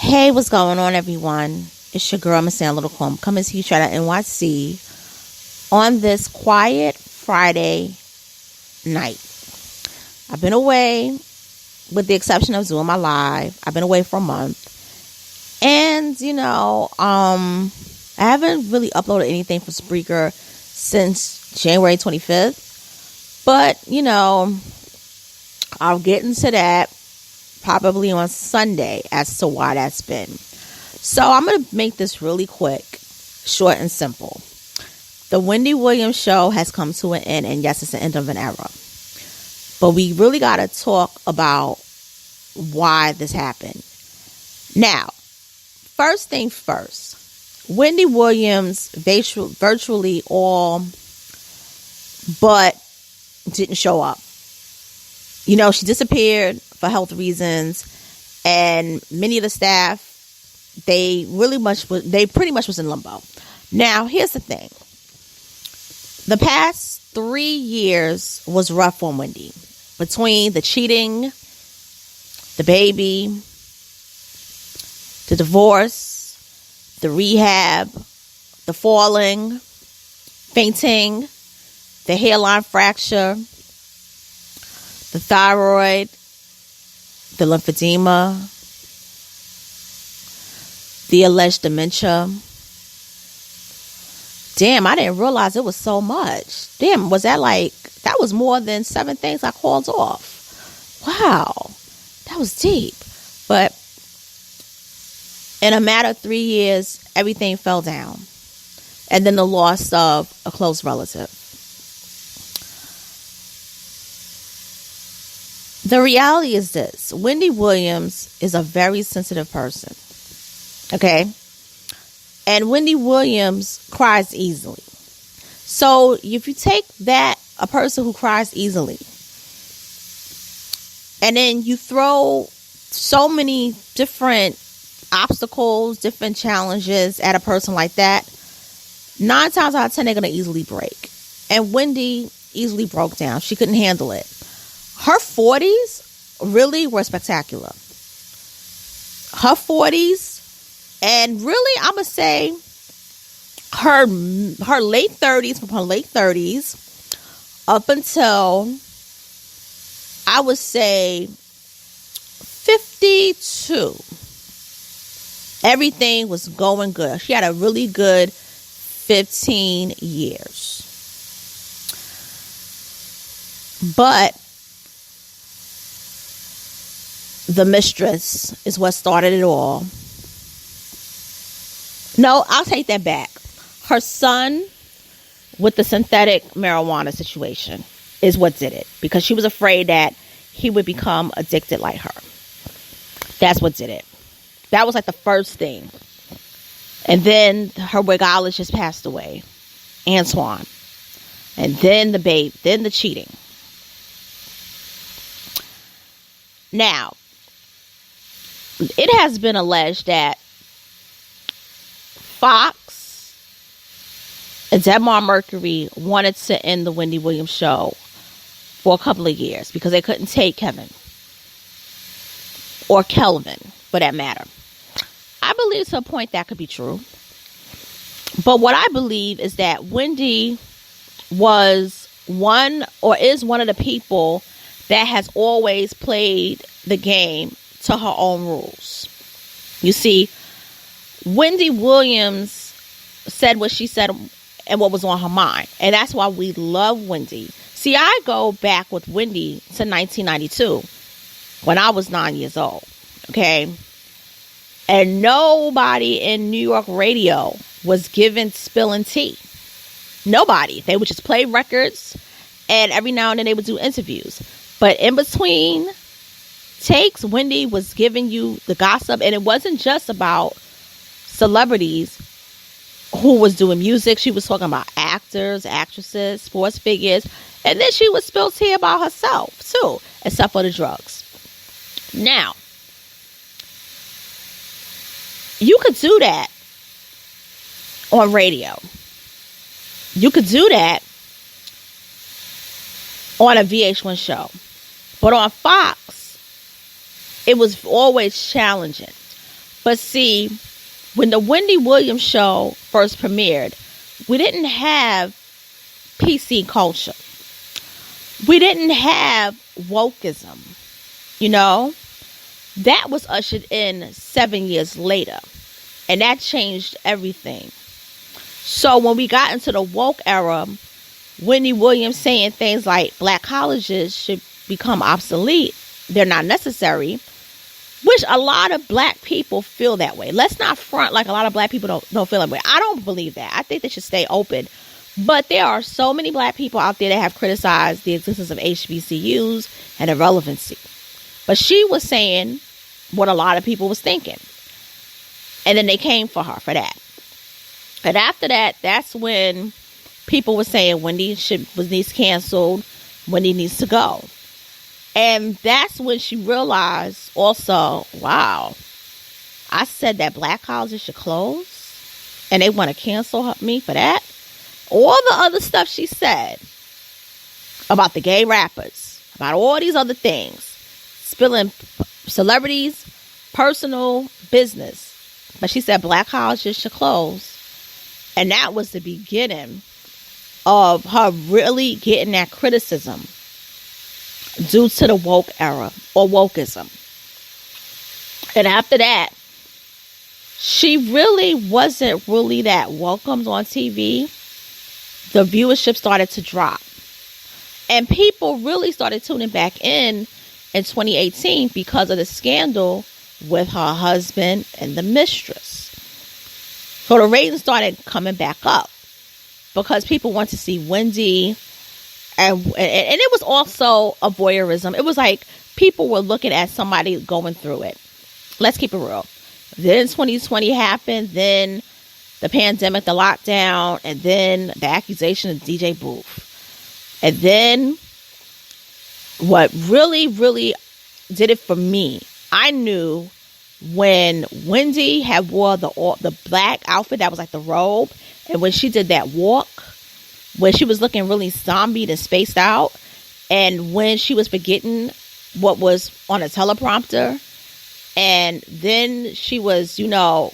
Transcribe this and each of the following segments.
Hey, what's going on, everyone? It's your girl, Miss Ann Little Combe, coming to you straight out NYC on this quiet Friday night. I've been away, with the exception of doing my live. I've been away for a month, and I haven't really uploaded anything for Spreaker since January 25th. But I'll get into that probably on Sunday as to why that's been. So I'm going to make this really quick, short and simple. The Wendy Williams show has come to an end, and yes, it's the end of an era. But we really got to talk about why this happened. Now, first thing first, Wendy Williams virtually all but didn't show up. She disappeared for health reasons, and many of the staff, they pretty much was in limbo. Now, here's the thing. The past 3 years was rough on Wendy. Between the cheating, the baby, the divorce, the rehab, the falling, fainting, the hairline fracture, the thyroid, the lymphedema, the alleged dementia. Damn, I didn't realize it was so much. Damn, that was more than 7 things I called off. Wow, that was deep. But in a matter of 3 years, everything fell down. And then the loss of a close relative. The reality is this. Wendy Williams is a very sensitive person. Okay? And Wendy Williams cries easily. So if you take a person who cries easily, and then you throw so many different obstacles, different challenges at a person like that, 9 times out of 10, they're going to easily break. And Wendy easily broke down. She couldn't handle it. Her 40s really were spectacular. Her 40s, and really, I'm going to say her late 30s, from her late 30s up until, I would say, 52. Everything was going good. She had a really good 15 years. But the mistress is what started it all. No, I'll take that back. Her son with the synthetic marijuana situation is what did it. Because she was afraid that he would become addicted like her. That's what did it. That was like the first thing. And then her wigologist passed away. Antoine. And then the babe. Then the cheating. Now, it has been alleged that Fox and Debmar Mercury wanted to end the Wendy Williams show for a couple of years because they couldn't take Kevin or Kelvin, for that matter. I believe to a point that could be true. But what I believe is that Wendy is one of the people that has always played the game to her own rules. You see, Wendy Williams said what she said and what was on her mind. And that's why we love Wendy. See, I go back with Wendy to 1992 when I was 9 years old. Okay? And nobody in New York radio was given spilling tea. Nobody. They would just play records, and every now and then they would do interviews. But in between takes, Wendy was giving you the gossip, and it wasn't just about celebrities who was doing music. She was talking about actors, actresses, sports figures, and then she would spill tea about herself too, except for the drugs. Now, you could do that on radio. You could do that on a VH1 show. But on Fox, it was always challenging. But see, when the Wendy Williams show first premiered, we didn't have PC culture. We didn't have wokeism. You know, that was ushered in 7 years later. And that changed everything. So when we got into the woke era, Wendy Williams saying things like black colleges should become obsolete. They're not necessary. Which a lot of black people feel that way. Let's not front like a lot of black people don't feel that way. I don't believe that. I think they should stay open. But there are so many black people out there that have criticized the existence of HBCUs and their relevancy. But she was saying what a lot of people was thinking. And then they came for her for that. And after that, that's when people were saying Wendy needs canceled. Wendy needs to go. And that's when she realized also, wow, I said that black colleges should close and they want to cancel me for that. All the other stuff she said about the gay rappers, about all these other things, spilling celebrities' personal business. But she said black colleges should close. And that was the beginning of her really getting that criticism due to the woke era or wokeism. And after that, she really wasn't really that welcomed on TV. The viewership started to drop. And people really started tuning back in 2018 because of the scandal with her husband and the mistress. So the ratings started coming back up because people want to see Wendy. And it was also a voyeurism. It was like people were looking at somebody going through it. Let's keep it real. Then 2020 happened. Then the pandemic, the lockdown, and then the accusation of DJ Booth. And then what really, really did it for me, I knew when Wendy had wore the black outfit that was like the robe, and when she did that walk, when she was looking really zombied and spaced out, and when she was forgetting what was on a teleprompter, and then she was,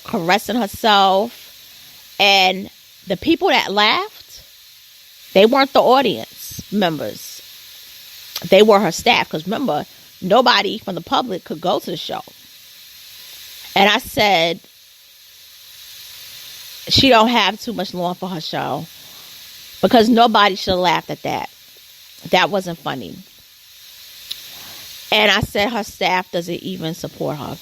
caressing herself, and the people that laughed, they weren't the audience members. They were her staff, because remember, nobody from the public could go to the show. And I said, she don't have too much long for her show. Because nobody should have laughed at that. That wasn't funny. And I said her staff doesn't even support her.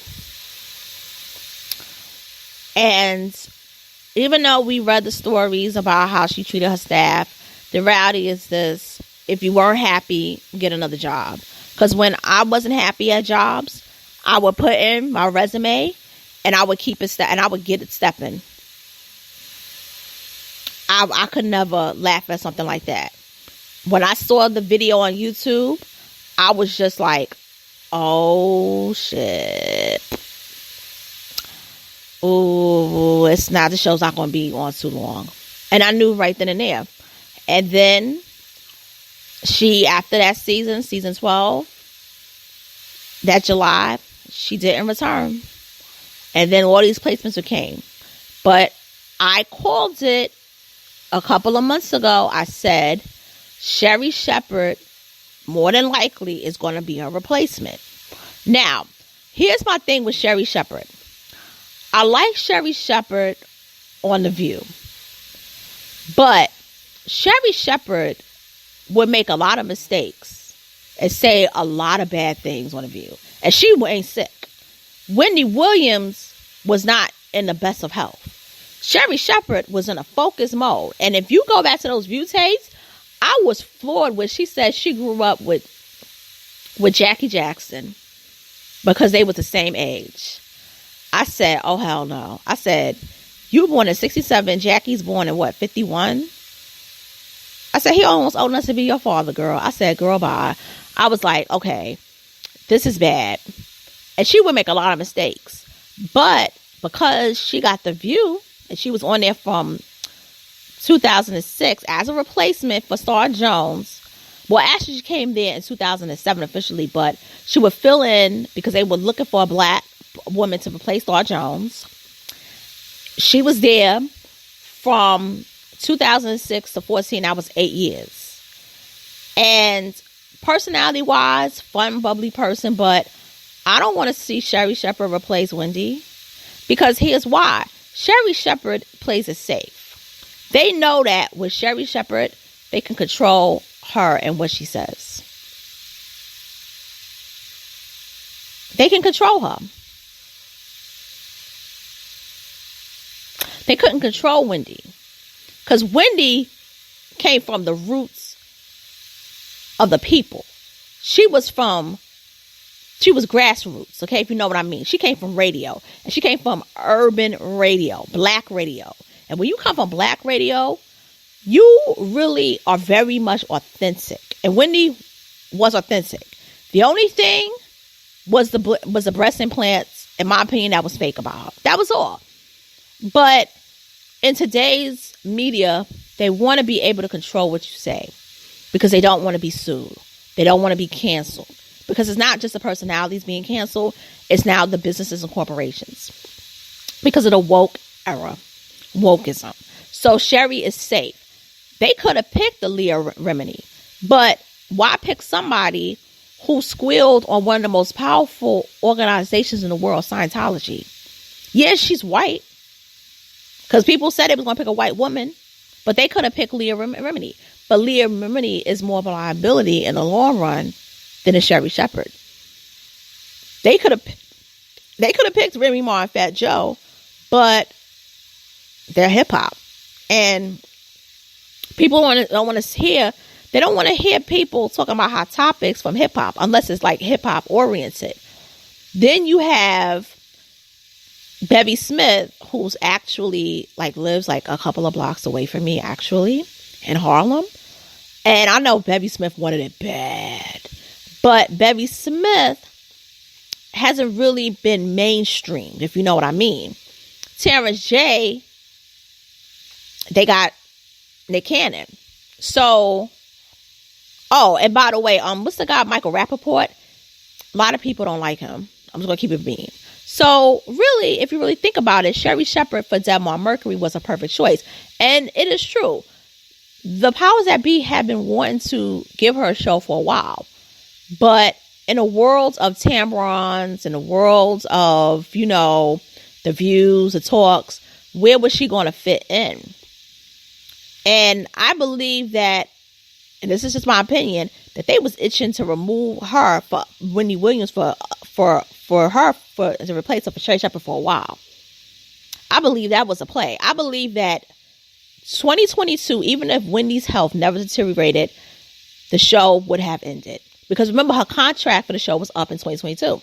And even though we read the stories about how she treated her staff, the reality is this: if you weren't happy, get another job. Because when I wasn't happy at jobs, I would put in my resume and I would keep it and I would get it stepping. I could never laugh at something like that. When I saw the video on YouTube, I was just like, oh shit. Ooh, the show's not going to be on too long. And I knew right then and there. And then after that season 12, that July, she didn't return. And then all these placements came. But I called it a couple of months ago. I said, Sherri Shepherd more than likely is going to be her replacement. Now, here's my thing with Sherri Shepherd. I like Sherri Shepherd on The View. But Sherri Shepherd would make a lot of mistakes and say a lot of bad things on The View. And she ain't sick. Wendy Williams was not in the best of health. Sherri Shepherd was in a focus mode. And if you go back to those View tapes, I was floored when she said she grew up with Jackie Jackson because they were the same age. I said, oh, hell no. I said, you were born in 67. Jackie's born in what, 51? I said, he almost old enough to be your father, girl. I said, girl, bye. I was like, okay, this is bad. And she would make a lot of mistakes. But because she got The View, and she was on there from 2006 as a replacement for Star Jones. Well, actually, she came there in 2007 officially, but she would fill in because they were looking for a black woman to replace Laura Jones. She was there from 2006 to 14. That was 8 years. And personality-wise, fun, bubbly person, but I don't want to see Sherri Shepherd replace Wendy, because here's why. Sherri Shepherd plays it safe. They know that with Sherri Shepherd, they can control her and what she says. They can control her. They couldn't control Wendy, because Wendy came from the roots of the people. She was grassroots, okay, if you know what I mean. She came from radio, and she came from urban radio, black radio. And when you come from black radio, you really are very much authentic. And Wendy was authentic. The only thing was the breast implants, in my opinion, that was fake about her. That was all. But in today's media, they want to be able to control what you say, because they don't want to be sued. They don't want to be canceled, because it's not just the personalities being canceled. It's now the businesses and corporations, because of the woke era, wokeism. So Sherri is safe. They could have picked the Leah Remini, but why pick somebody who squealed on one of the most powerful organizations in the world, Scientology? Yes, she's white, because people said they was going to pick a white woman, but they could have picked Leah Remini. But Leah Remini is more of a liability in the long run than a Sherri Shepherd. They could have picked Remy Ma and Fat Joe, but they're hip hop, and people don't want to hear. They don't want to hear people talking about hot topics from hip hop unless it's like hip hop oriented. Then you have Bevy Smith, who's actually lives a couple of blocks away from me, actually, in Harlem. And I know Bevy Smith wanted it bad, but Bevy Smith hasn't really been mainstreamed, if you know what I mean. Terrence J, they got Nick Cannon. So, and by the way, what's the guy, Michael Rappaport? A lot of people don't like him. I'm just going to keep it mean. So, really, if you really think about it, Sherri Shepherd for Debmar Mercury was a perfect choice. And it is true. The powers that be have been wanting to give her a show for a while. But in a world of tampons, in a world of, the views, the talks, where was she going to fit in? And I believe that, and this is just my opinion, that they was itching to remove her for Wendy Williams to replace her for Sherri Shepherd for a while. I believe that was a play. I believe that 2022, even if Wendy's health never deteriorated, the show would have ended. Because remember, her contract for the show was up in 2022.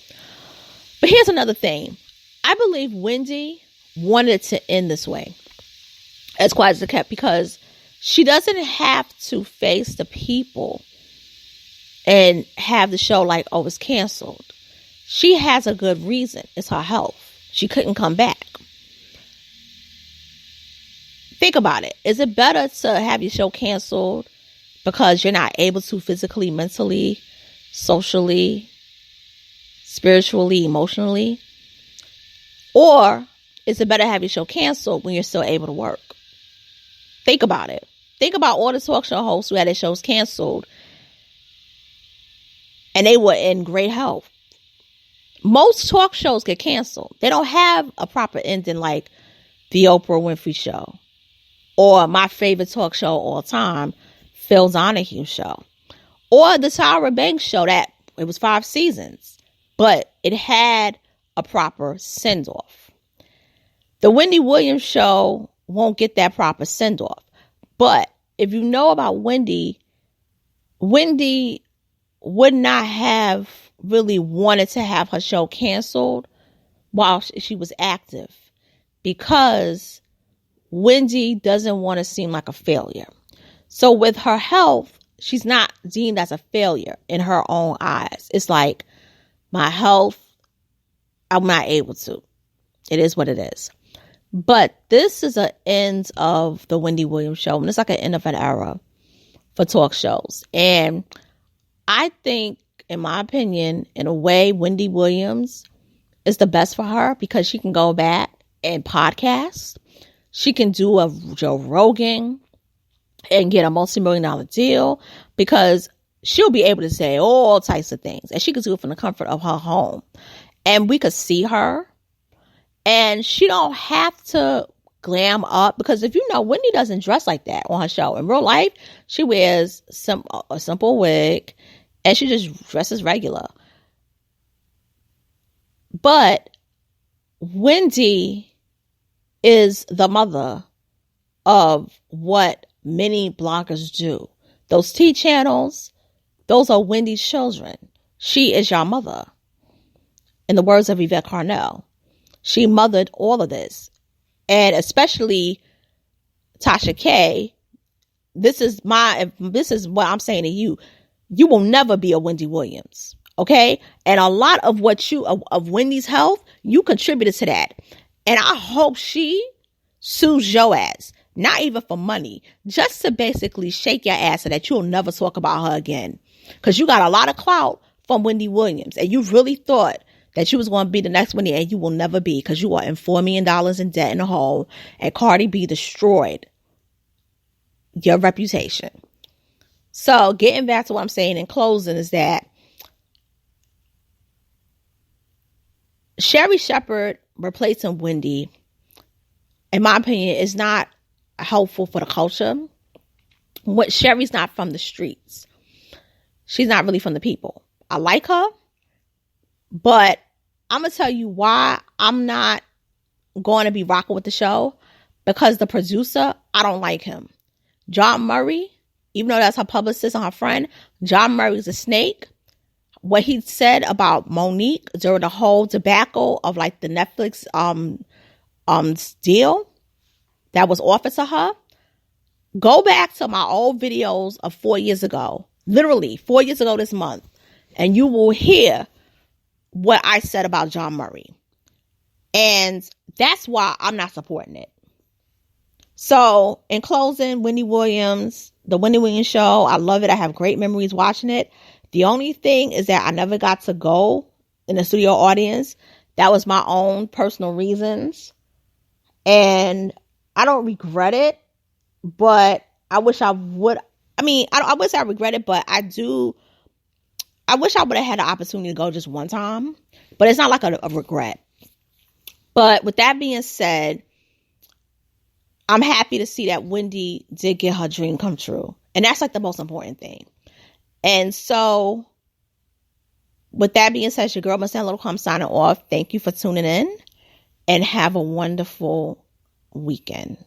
But here's another thing. I believe Wendy wanted it to end this way, as quiet as it kept, because she doesn't have to face the people and have the show it's canceled. She has a good reason. It's her health. She couldn't come back. Think about it. Is it better to have your show canceled because you're not able to physically, mentally, socially, spiritually, emotionally? Or is it better to have your show canceled when you're still able to work? Think about it. Think about all the talk show hosts who had their shows canceled and they were in great health. Most talk shows get canceled. They don't have a proper ending like the Oprah Winfrey Show or my favorite talk show of all time, Phil Donahue Show, or the Tyra Banks Show. That it was 5 seasons, but it had a proper send-off. The Wendy Williams Show won't get that proper send-off. But if you know about Wendy would not have really wanted to have her show canceled while she was active, because Wendy doesn't want to seem like a failure. So with her health, she's not deemed as a failure in her own eyes. It's like, my health, I'm not able to. It is what it is. But this is an end of the Wendy Williams Show. And it's like an end of an era for talk shows. And I think, in my opinion, in a way, Wendy Williams is the best for her because she can go back and podcast. She can do a Joe Rogan and get a multi-million-dollar deal because she'll be able to say all types of things. And she could do it from the comfort of her home. And we could see her. And she don't have to glam up because if you know, Wendy doesn't dress like that on her show. In real life, she wears a simple wig and she just dresses regular. But Wendy is the mother of what many bloggers do. Those tea channels, those are Wendy's children. She is your mother. In the words of Yvette Carnell, she mothered all of this. And especially Tasha K, this is what I'm saying to you. You will never be a Wendy Williams. Okay? And a lot of of Wendy's health, you contributed to that. And I hope she sues your ass. Not even for money. Just to basically shake your ass so that you'll never talk about her again. Because you got a lot of clout from Wendy Williams. And you really thought that you was going to be the next Wendy, and you will never be because you are in $4 million in debt in the hole. And Cardi B destroyed your reputation. So getting back to what I'm saying in closing is that Sherri Shepherd replacing Wendy, in my opinion, is not helpful for the culture. Sherri's not from the streets. She's not really from the people. I like her, but I'm going to tell you why I'm not going to be rocking with the show. Because the producer, I don't like him. John Murray, even though that's her publicist and her friend, John Murray's a snake. What he said about Monique during the whole debacle of like the Netflix deal that was offered to her. Go back to my old videos of 4 years ago. Literally 4 years ago this month. And you will hear what I said about John Murray. And that's why I'm not supporting it. So in closing, Wendy Williams, the Wendy Williams show, I love it. I have great memories watching it. The only thing is that I never got to go in the studio audience. That was my own personal reasons. And I don't regret it, but I wish I would. I mean, I wish I regret it, but I wish I would have had the opportunity to go just one time, but it's not like a regret. But with that being said, I'm happy to see that Wendy did get her dream come true. And that's like the most important thing. And so with that being said, your girl Miss Little Come signing off. Thank you for tuning in and have a wonderful weekend.